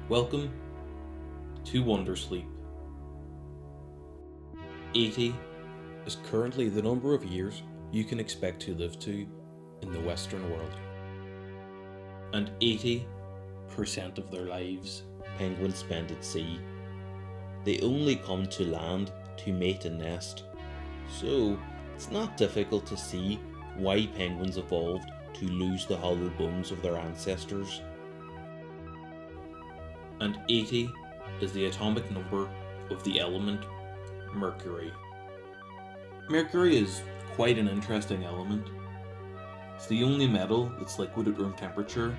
Welcome to Wondersleep. 80 is currently the number of years you can expect to live to in the Western world. And 80% of their lives penguins spend at sea. They only come to land to mate and nest, so it's not difficult to see why penguins evolved to lose the hollow bones of their ancestors. And 80 is the atomic number of the element Mercury. Mercury is quite an interesting element. It's the only metal that's liquid at room temperature,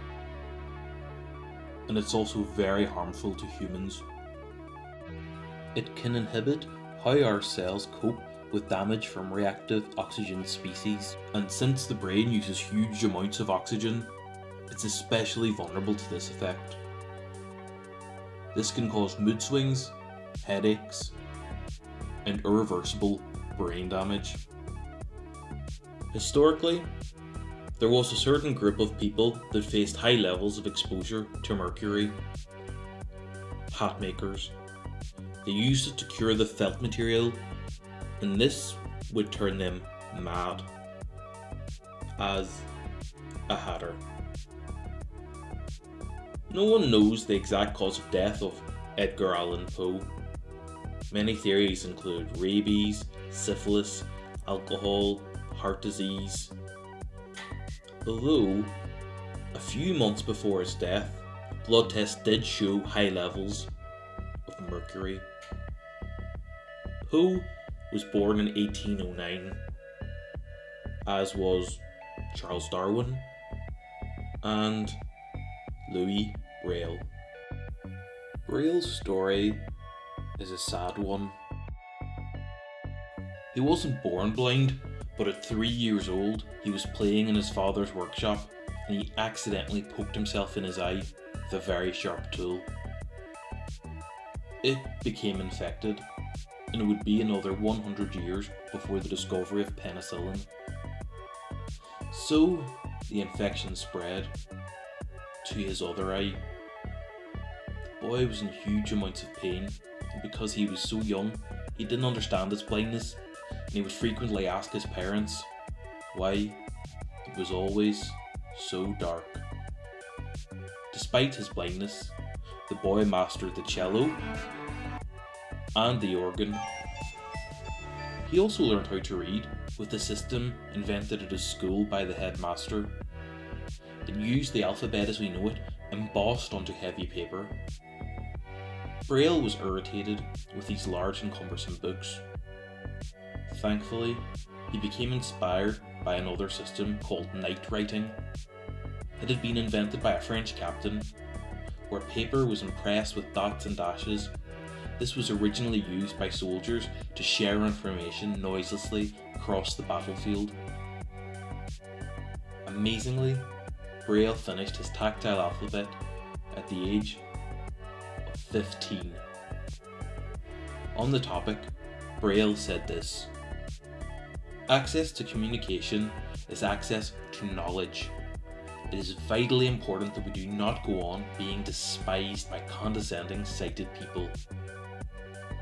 and it's also very harmful to humans. It can inhibit how our cells cope with damage from reactive oxygen species, and since the brain uses huge amounts of oxygen, it's especially vulnerable to this effect. This can cause mood swings, headaches, and irreversible brain damage. Historically, there was a certain group of people that faced high levels of exposure to mercury. Hat makers. They used it to cure the felt material, and this would turn them mad as a hatter. No one knows the exact cause of death of Edgar Allan Poe. Many theories include rabies, syphilis, alcohol, heart disease. Although, a few months before his death, blood tests did show high levels of mercury. Poe was born in 1809, as was Charles Darwin and Louis Braille. Braille's story is a sad one. He wasn't born blind, but at 3 years old, he was playing in his father's workshop and he accidentally poked himself in his eye with a very sharp tool. It became infected, and it would be another 100 years before the discovery of penicillin. So, the infection spread to his other eye. The boy was in huge amounts of pain, and because he was so young, he didn't understand his blindness, and he would frequently ask his parents why it was always so dark. Despite his blindness, the boy mastered the cello and the organ. He also learned how to read with a system invented at his school by the headmaster. It used the alphabet as we know it, embossed onto heavy paper. Braille was irritated with these large and cumbersome books. Thankfully, he became inspired by another system called night writing. It had been invented by a French captain, where paper was impressed with dots and dashes. This was originally used by soldiers to share information noiselessly across the battlefield. Amazingly, Braille finished his tactile alphabet at the age of 15. On the topic, Braille said this: "Access to communication is access to knowledge. It is vitally important that we do not go on being despised by condescending sighted people.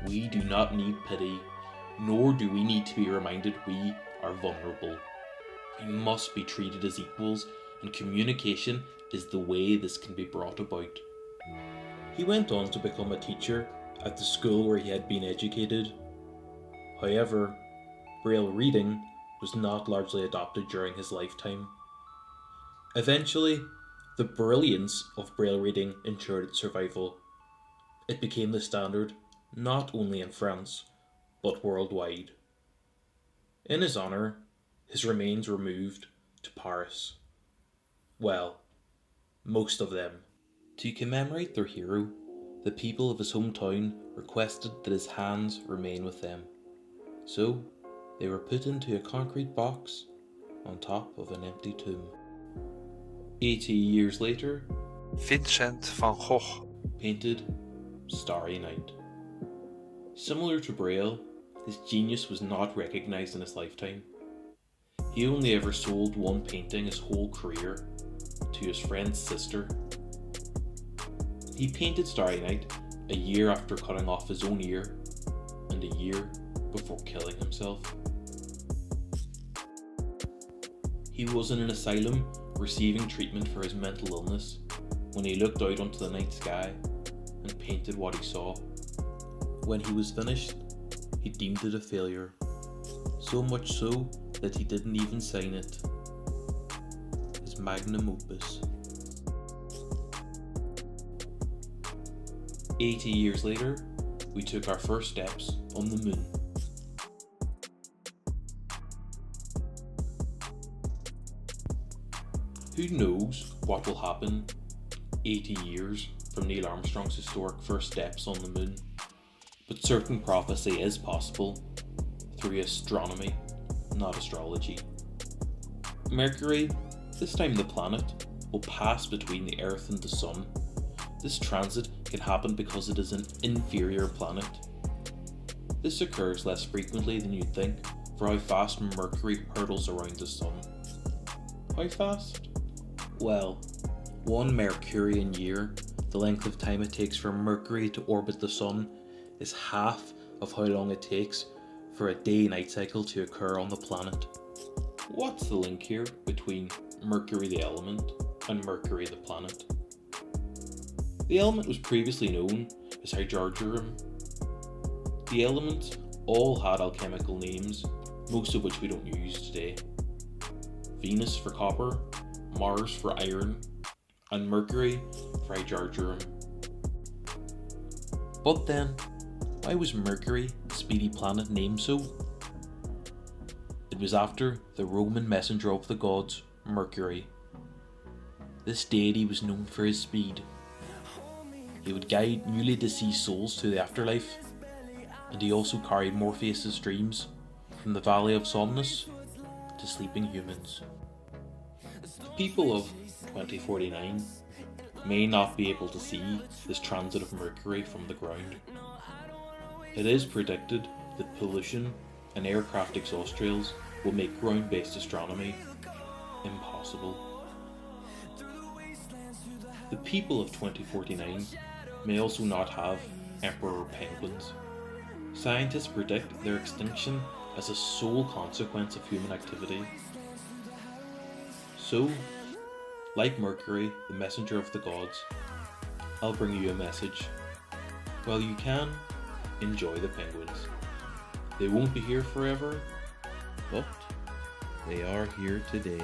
We do not need pity, nor do we need to be reminded we are vulnerable. We must be treated as equals, and communication is the way this can be brought about." He went on to become a teacher at the school where he had been educated. However, Braille reading was not largely adopted during his lifetime. Eventually, the brilliance of Braille reading ensured its survival. It became the standard not only in France, but worldwide. In his honour, his remains were moved to Paris. Well, most of them. To commemorate their hero, the people of his hometown requested that his hands remain with them. So, they were put into a concrete box on top of an empty tomb. 80 years later, Vincent van Gogh painted Starry Night. Similar to Braille, his genius was not recognised in his lifetime. He only ever sold one painting his whole career, to his friend's sister. He painted Starry Night a year after cutting off his own ear and a year before killing himself. He was in an asylum receiving treatment for his mental illness when he looked out onto the night sky and painted what he saw. When he was finished, he deemed it a failure, so much so that he didn't even sign it. His magnum opus. 80 years later, we took our first steps on the moon. Who knows what will happen 80 years from Neil Armstrong's historic first steps on the moon, but certain prophecy is possible through astronomy, not astrology. Mercury, this time the planet, will pass between the Earth and the Sun. This transit can happen because it is an inferior planet. This occurs less frequently than you'd think for how fast Mercury hurtles around the Sun. How fast? Well, 1 Mercurian year, the length of time it takes for Mercury to orbit the Sun, is half of how long it takes for a day-night cycle to occur on the planet. What's the link here between Mercury the element and Mercury the planet? The element was previously known as hydrogen. The elements all had alchemical names, most of which we don't use today. Venus for copper, Mars for iron, and Mercury for hydrogen. But then, why was Mercury, the speedy planet, named so? It was after the Roman messenger of the gods, Mercury. This deity was known for his speed. He would guide newly deceased souls to the afterlife, and he also carried Morpheus' dreams from the Valley of Somnus to sleeping humans. The people of 2049 may not be able to see this transit of Mercury from the ground. It is predicted that pollution and aircraft exhaust trails will make ground-based astronomy impossible. The people of 2049 may also not have emperor penguins. Scientists predict their extinction as a sole consequence of human activity. So, like Mercury, the messenger of the gods, I'll bring you a message. While you can, enjoy the penguins. They won't be here forever, but they are here today.